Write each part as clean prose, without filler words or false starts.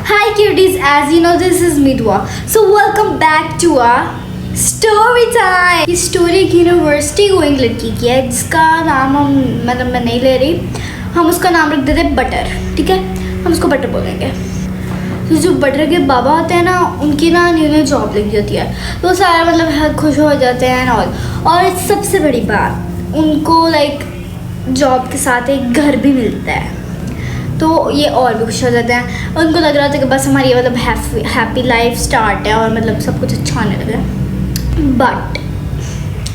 Hi cuties, as you know this is Midwa. So welcome back to our story time. ये story एक university going लड़की की है जिसका नाम मैं नहीं ले रही, हम उसका नाम रख देते हैं बटर। ठीक है, हम उसको बटर बोलेंगे। तो जो बटर के बाबा होते हैं ना, उनकी ना न्यू जॉब लगी होती है, तो सारे खुश हो जाते हैं और सबसे बड़ी बात, उनको जॉब के साथ एक घर भी मिलता है, तो ये और भी खुश हो जाते हैं। उनको लग रहा था कि बस हमारी हैप्पी लाइफ स्टार्ट है और सब कुछ अच्छा होने लगा। बट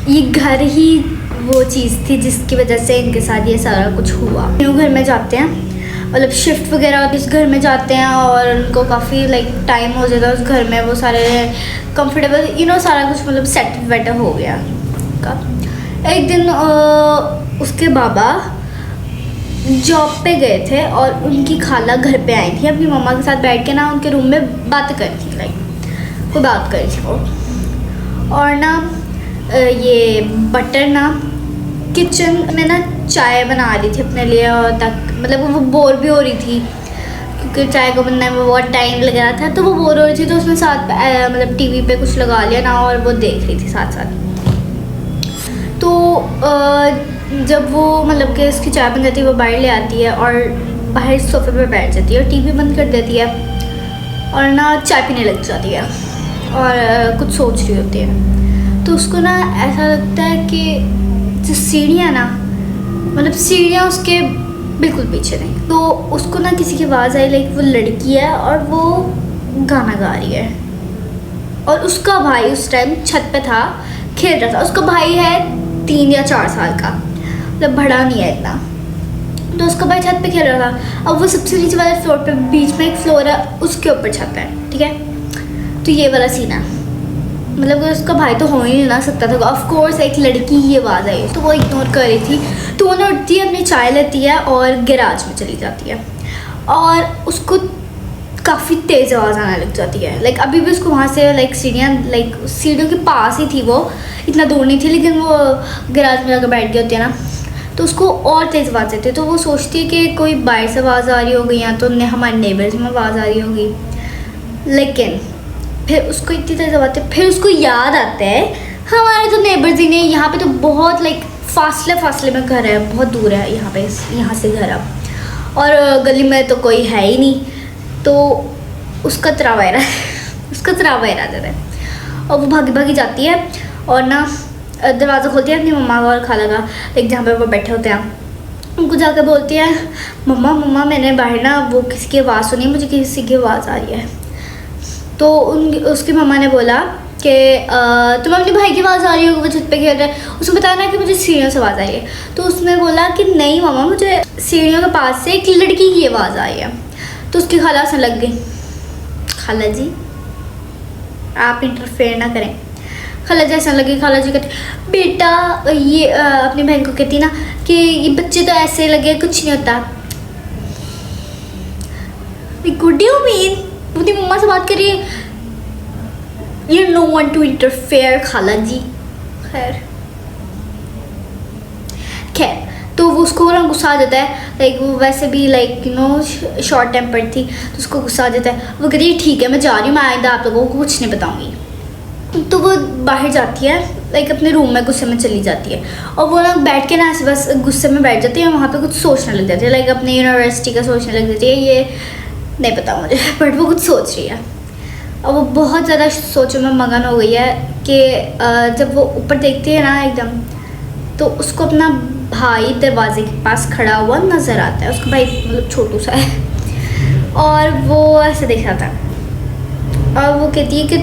ये घर ही वो चीज़ थी जिसकी वजह से इनके साथ ये सारा कुछ हुआ। न्यू घर में जाते हैं, शिफ्ट वगैरह इस घर में जाते हैं और उनको काफ़ी टाइम हो जाता है उस घर में। वो सारे कंफर्टेबल सारा कुछ सेट वेट हो गया का। एक दिन उसके बाबा जॉब पे गए थे और उनकी खाला घर पे आई थी, अपनी मम्मा के साथ बैठ के ना उनके रूम में बात करी थी, कोई बात करी थी वो। और ना ये बटर ना किचन में ना चाय बना रही थी अपने लिए, और तक वो बोर भी हो रही थी क्योंकि चाय को बनने में बहुत टाइम लग रहा था, तो वो बोर हो रही थी, तो उसने साथ टीवी पे कुछ लगा लिया ना और वो देख रही थी साथ साथ। तो जब वो कि उसकी चाय बन जाती है, वो बाहर ले आती है और बाहर सोफे पे बैठ जाती है और टीवी बंद कर देती है और ना चाय पीने लग जाती है और कुछ सोच रही होती है। तो उसको ना ऐसा लगता है कि जो सीढ़ियाँ ना सीढ़ियाँ उसके बिल्कुल पीछे नहीं, तो उसको ना किसी की आवाज़ आई, वो लड़की है और वो गाना गा रही है और उसका भाई उस टाइम छत पे था, खेल रहा था। उसका भाई है 3 या 4 साल का, बड़ा नहीं है इतना, तो उसका भाई छत पे खेल रहा था। अब वो सबसे नीचे वाले फ्लोर पे, बीच में एक फ्लोर है, उसके ऊपर छत है। ठीक है, तो ये वाला सीन है, उसका भाई तो हो ही नहीं ना सकता था। ऑफ कोर्स एक लड़की की आवाज़ आई, तो वो इग्नोर कर रही थी, तो वो ना उठती है, अपनी चाय लेती है और गैराज में चली जाती है और उसको काफ़ी तेज़ आवाज़ आने लग जाती है। अभी भी उसको वहाँ से सीढ़ियों के पास ही थी, वो इतना दूर नहीं थी, लेकिन वो गैराज में जाकर बैठ गई होती है ना, तो उसको और तेज़ आवाज़ आती है। तो वो सोचती है कि कोई बाहर से आवाज़ आ रही होगी या तो हमारे नेबर्स में आवाज़ आ रही होगी, लेकिन फिर उसको इतनी तेज़ आवाज़ आती है। फिर उसको याद आता है हमारे तो नेबर्स ही नहीं, यहाँ पे तो बहुत फासले में घर है, बहुत दूर है यहाँ से घर अब, और गली में तो कोई है ही नहीं। तो उसका त्रावैरा आ जाता है और वो भागी जाती है और ना दरवाज़ा खोलती है अपनी मम्मा का और खाला का, जहाँ पे वो बैठे होते हैं, उनको जाकर बोलती है, मम्मा मैंने बाहर ना वो किसी की आवाज़ सुनी, मुझे किसी की आवाज़ आ रही है। तो उसकी मम्मा ने बोला कि तुम्हें अपने भाई की आवाज़ आ रही होगी, वो छत पे खेल रहा है। उसने बताया ना कि मुझे सीढ़ियों से आवाज़ आ रही है, तो उसने बोला कि नहीं मम्मा, मुझे सीढ़ियों के पास से एक लड़की की आवाज़ आ रही है। तो उसकी खाला से लग गई, खाला जी आप इंटरफेयर ना करें। खाला जी ऐसा लगी, खाला जी कहती बेटा, ये अपनी बहन को कहती ना कि ये बच्चे तो ऐसे लगे, कुछ नहीं होता। गुड यू मीन अपनी मम्मा से बात करिए, you know want to interfere खाला जी। खैर तो वो उसको ना गुस्सा आ जाता है, वो वैसे भी शॉर्ट टेम्पर्ड थी, तो उसको गुस्सा आ जाता है। वो कहती है ठीक है मैं जा रही हूँ, मैं आइंदा आप लोगों को कुछ नहीं बताऊँगी। तो वो बाहर जाती है, अपने रूम में गुस्से में चली जाती है और वो ना बैठ के ना ऐसे बस गुस्से में बैठ जाती है, वहाँ पे कुछ सोचने लग जाती है, अपने यूनिवर्सिटी का सोचने लग जाती है। ये नहीं पता मुझे, बट वो कुछ सोच रही है और वो बहुत ज़्यादा सोचों में मगन हो गई है कि जब वो ऊपर देखती है ना एकदम, तो उसको अपना भाई दरवाजे के पास खड़ा हुआ नज़र आता है। उसका भाई छोटू सा है और वो ऐसे देख रहा था और वो कहती है कि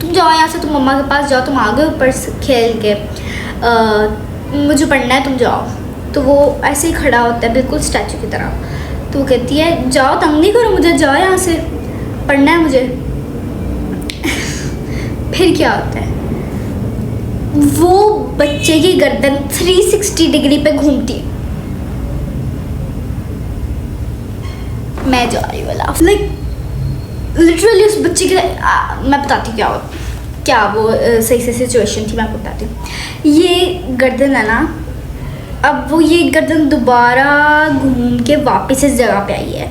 तुम जाओ यहाँ से, तुम मम्मा के पास जाओ, तुम आ गए ऊपर खेल के, मुझे पढ़ना है, तुम जाओ। तो वो ऐसे ही खड़ा होता है बिल्कुल स्टैचू की तरह। तो वो कहती है जाओ, तंग नहीं करो मुझे, जाओ यहाँ से, पढ़ना है मुझे। फिर क्या होता है, वो बच्चे की गर्दन 360 डिग्री पे घूमती है। मैं जा रही वाला लिटरली उस बच्चे के मैं बताती हूँ क्या वो सही से सिचुएशन थी, मैं आपको बताती हूँ। ये गर्दन है ना, अब वो ये गर्दन दोबारा घूम के वापस इस जगह पे आई है।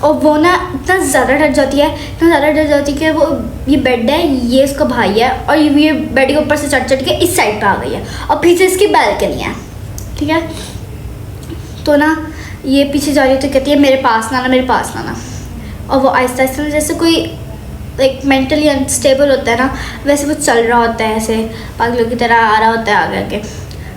और वो ना इतना ज़्यादा डर जाती है, इतना ज़्यादा डर जाती है कि वो ये बेड है, ये उसका भाई है, और ये बेड के ऊपर से चढ़ के इस साइड पे आ गई है, और पीछे इसकी बैल्कनी है, ठीक है। तो ना ये पीछे जा रही है तो कहती है मेरे पास ना आना, मेरे पास ना आना। और वो आहिस्ता आहिस्ता जैसे कोई लाइक मेंटली अनस्टेबल होता है ना, वैसे वो चल रहा होता है, ऐसे पागलों की तरह आ रहा होता है आगे आगे,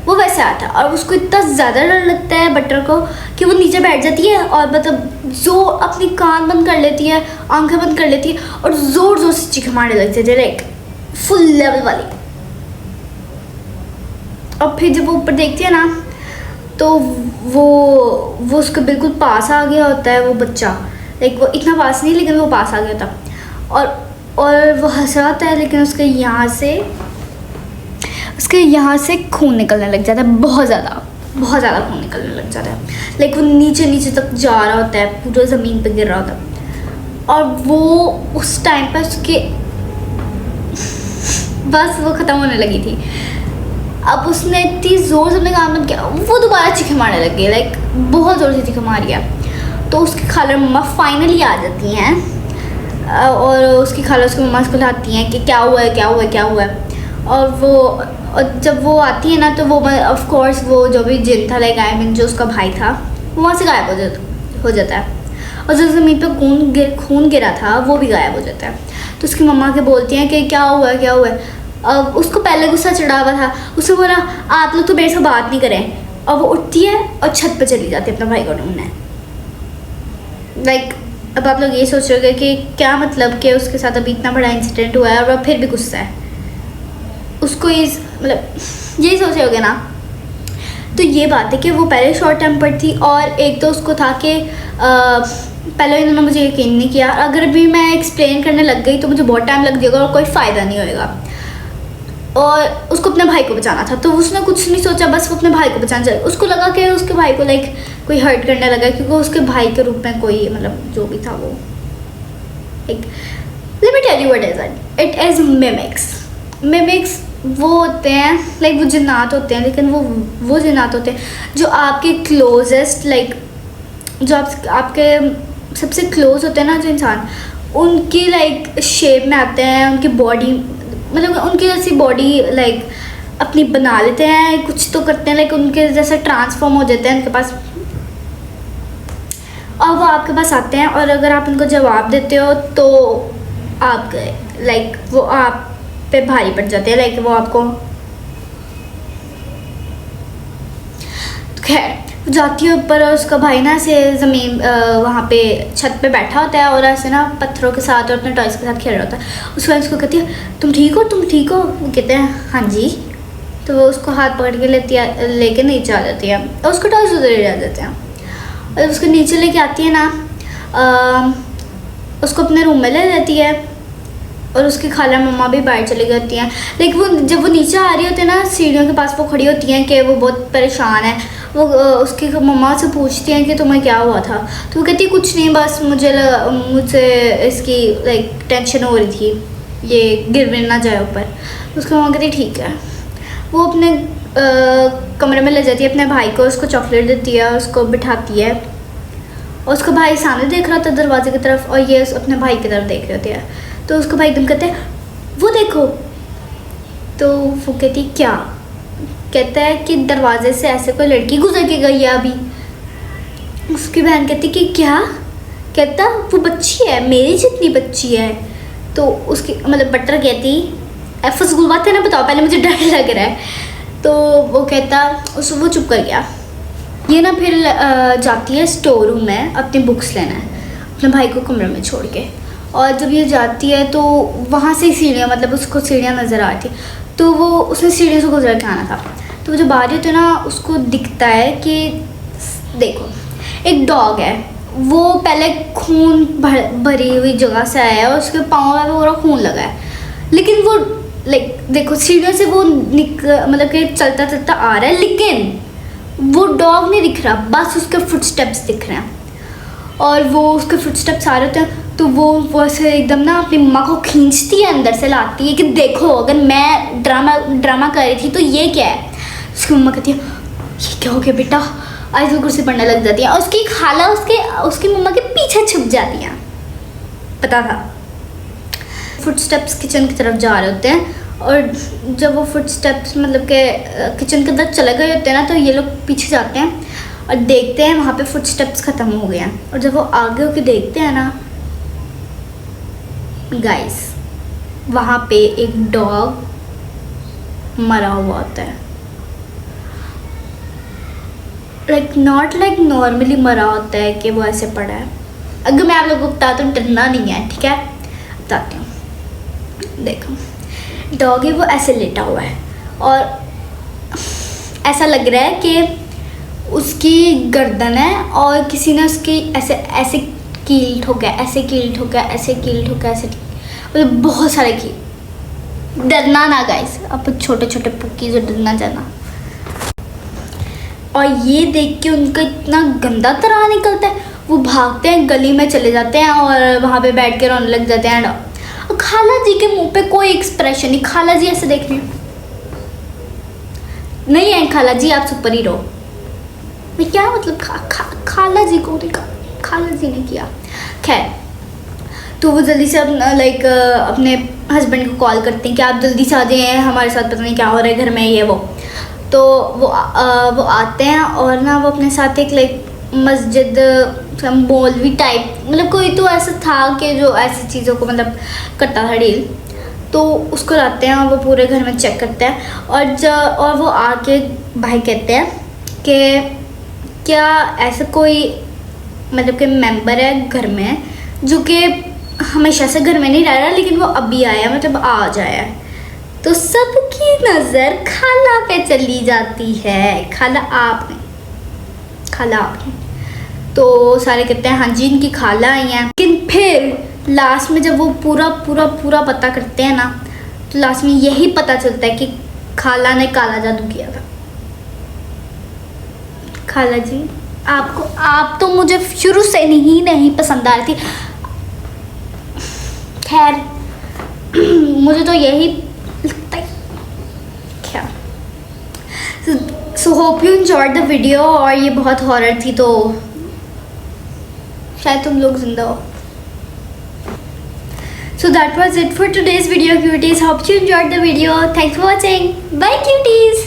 वो वैसे आता है। और उसको इतना ज़्यादा डर लगता है बटर को कि वो नीचे बैठ जाती है और मतलब जो अपनी कान बंद कर लेती है, आंखें बंद कर लेती है, और ज़ोर ज़ोर से चीखें मारने लगती है, लाइक फुल लेवल वाली। और फिर जब वो ऊपर देखती है ना तो वो उसके बिल्कुल पास आ गया होता है वो बच्चा, लाइक वो इतना पास नहीं लेकिन वो पास आ गया था, और वो हंस रहा होता है, लेकिन उसके यहाँ से खून निकलने लग जाता है, बहुत ज़्यादा खून निकलने लग जाता है, लाइक वो नीचे तक जा रहा होता है, पूरा ज़मीन पे गिर रहा होता है। और वो उस टाइम पर उसके बस वो ख़त्म होने लगी थी। अब उसने इतनी ज़ोर से अपने काम बंद किया, वो दोबारा चीखें मारने लग गई, लाइक बहुत ज़ोर से चीखें मारी है। तो उसकी खाला मम्मा फाइनली आ जाती हैं, और उसकी खाला उसकी मम्मा को लाती हैं कि क्या हुआ है। और जब वो आती है ना तो वो ऑफ कोर्स वो जो भी जिन था, लाइक आई मीन जो उसका भाई था, वो वहाँ से गायब हो जाता है, और जो ज़मीन पे खून गिरा था वो भी गायब हो जाता है। तो उसकी मम्मा के बोलती हैं कि क्या हुआ है। अब उसको पहले गुस्सा चढ़ा हुआ था, उसने बोला आप लोग तो मेरे से बात नहीं करें, और वो उठती है और छत पे चली जाती है अपने भाई को ढूंढने। लाइक अब आप लोग ये सोच रहे होंगे कि क्या मतलब कि उसके साथ अभी इतना बड़ा इंसिडेंट हुआ है और फिर भी गुस्सा है उसको, यही सोच रहे होगे ना। तो ये बात है कि वो पहले शॉर्ट टेम्पर्ड थी, और एक तो उसको था कि पहले इन्होंने मुझे यकीन नहीं किया, अगर भी मैं एक्सप्लेन करने लग गई तो मुझे बहुत टाइम लग जाएगा और कोई फ़ायदा नहीं होएगा, और उसको अपने भाई को बचाना था। तो उसने कुछ नहीं सोचा, बस वो अपने भाई को बचाना चाहिए। उसको लगा कि उसके भाई को लाइक कोई हर्ट करने लगा, क्योंकि उसके भाई के रूप में कोई मतलब जो भी था वो like, let me tell you what is it is mimics वो होते हैं लाइक वो जिन्नात होते हैं, लेकिन वो जिन्नात होते हैं जो आपके क्लोजेस्ट लाइक जो आपके सबसे क्लोज होते हैं ना जो इंसान, उनकी लाइक शेप में आते हैं, उनकी बॉडी मतलब उनकी जैसी बॉडी लाइक अपनी बना लेते हैं, कुछ तो करते हैं, लाइक उनके जैसे ट्रांसफॉर्म हो जाते हैं उनके पास, और वो आपके पास आते हैं, और अगर आप उनको जवाब देते हो तो आप लाइक वो आप पे भारी पड़ जाते हैं, लाइक वो आपको खैर जाती है ऊपर, और उसका भाई ना ऐसे ज़मीन वहाँ पे छत पे बैठा होता है, और ऐसे ना पत्थरों के साथ और अपने टॉयज़ के साथ खेल रहा होता है। उसके बाद उसको कहती है तुम ठीक हो? वो कहते हैं हाँ जी। तो वो उसको हाथ पकड़ के लेके नीचे आ जाती है, और उसको टॉयज़ उधर आ जाते हैं, और उसको नीचे लेके आती है ना, उसको अपने रूम में ले जाती है, और उसकी खाला मम्मा भी बाहर चली गई होती हैं। लेकिन वो जब वो नीचे आ रही होती है ना, सीढ़ियों के पास वो खड़ी होती हैं कि वो बहुत परेशान है। वो उसकी मम्मा से पूछती हैं कि तुम्हें क्या हुआ था, तो वो कहती है कुछ नहीं, बस मुझे इसकी लाइक टेंशन हो रही थी ये गिर ना जाए ऊपर। उसकी मम्मा कहती ठीक है। वो अपने कमरे में ले जाती है अपने भाई को, उसको चॉकलेट देती है, उसको बिठाती है, और उसका भाई सामने देख रहा होता है दरवाजे की तरफ, और ये अपने भाई की तरफ देख रहे होते हैं। तो उसका भाई एकदम कहते हैं वो देखो, तो वो कहती क्या? कहता है कि दरवाजे से ऐसे कोई लड़की गुजर के गई है अभी। उसकी बहन कहती कि क्या? कहता वो बच्ची है, मेरी जितनी बच्ची है। तो उसकी मतलब बटर कहती फजूल बात है ना, बताओ पहले मुझे डर लग रहा है। तो वो कहता वो चुप कर गया। ये ना फिर जाती है स्टोर रूम में अपनी बुक्स लेना है अपने भाई को कमरे में छोड़ के, और जब ये जाती है तो वहाँ से सीढ़ियाँ मतलब उसको सीढ़ियाँ नज़र आ रही थी, तो वो उसने सीढ़ियों से गुजर के आना था। तो वो जब आ रही होती है ना, उसको दिखता है कि देखो एक डॉग है, वो पहले खून भरी हुई जगह से आया है, और उसके पाँव में पूरा खून लगा है, लेकिन वो लाइक देखो सीढ़ियों से वो मतलब कि चलता चलता आ रहा है, लेकिन वो डॉग नहीं दिख रहा, बस उसके फुटस्टेप्स दिख रहे हैं। और वो उसके फुटस्टेप्स आ रहे होते हैं, तो वो ऐसे एकदम ना अपनी मम्मा को खींचती है, अंदर से लाती है कि देखो अगर मैं ड्रामा कर रही थी तो ये क्या है। उसकी मम्मा कहती है ये क्या हो गया बेटा? आयतुल कुर्सी पढ़ने लग जाती है। और उसकी खाला उसकी मम्मा के पीछे छुप जाती हैं, पता था। फुटस्टेप्स किचन की तरफ जा रहे होते हैं और जब वो फुटस्टेप्स मतलब के किचन के अंदर चले गए होते हैं ना, तो ये लोग पीछे जाते हैं और देखते हैं वहाँ पे फुटस्टेप्स ख़त्म हो गए हैं। और जब वो आगे होके देखते हैं ना गाइस, वहाँ पे एक डॉग मरा हुआ होता है। नॉट लाइक नॉर्मली मरा होता है कि वो ऐसे पड़ा है। अगर मैं आप लोगों को बताता हूँ, डरना नहीं है, ठीक है, बताती हूँ। देखो डॉग है, वो ऐसे लेटा हुआ है और ऐसा लग रहा है कि उसकी गर्दन है और किसी ने उसकी ऐसे ऐसे कील ठोका, ऐसे कील ठोका, ऐसे कील ठोका, ऐसे मतलब बहुत सारे कील। डरना ना गाइस, अब छोटे छोटे पुक्की जो डरना जाना। और ये देख के उनका इतना गंदा तरह निकलता है, वो भागते हैं, गली में चले जाते हैं और वहाँ पे बैठ के रोने लग जाते हैं। और खाला जी के मुंह पे कोई एक्सप्रेशन नहीं, खाला जी ऐसे देख रहे हैं, नहीं है खाला जी आप सुपर हीरो। क्या मतलब खाला जी को नहीं, खाला जी ने किया। खैर, तो वो जल्दी से अपने हस्बैंड को कॉल करते हैं कि आप जल्दी से आ जाइए, हमारे साथ पता नहीं क्या हो रहा है घर में, ये वो। तो वो आते हैं और ना वो अपने साथ एक मस्जिद मौलवी टाइप, मतलब कोई तो ऐसा था कि जो ऐसी चीज़ों को मतलब करता था डील, तो उसको लाते हैं और वो पूरे घर में चेक करते हैं। और वो आके भाई कहते हैं कि क्या ऐसा कोई मतलब कि मेंबर है घर में जो कि हमेशा से घर में नहीं रह रहा, लेकिन वो अभी आया, मतलब आज आया है। तो सबकी नज़र खाला पे चली जाती है, खाला आपने। तो सारे कहते हैं हाँ जी इनकी खाला आई हैं। लेकिन फिर लास्ट में जब वो पूरा पता करते हैं ना, तो लास्ट में यही पता चलता है कि खाला ने काला जादू किया था। खाला जी आप तो मुझे शुरू से नहीं पसंद आ रही थी। खैर मुझे तो यही लगता है। क्या so hope you enjoyed the video. और ये बहुत हॉरर थी, तो शायद तुम लोग जिंदा हो। So that was it for today's video, cuties. Hope you enjoyed the video. Thanks for watching. Bye, cuties.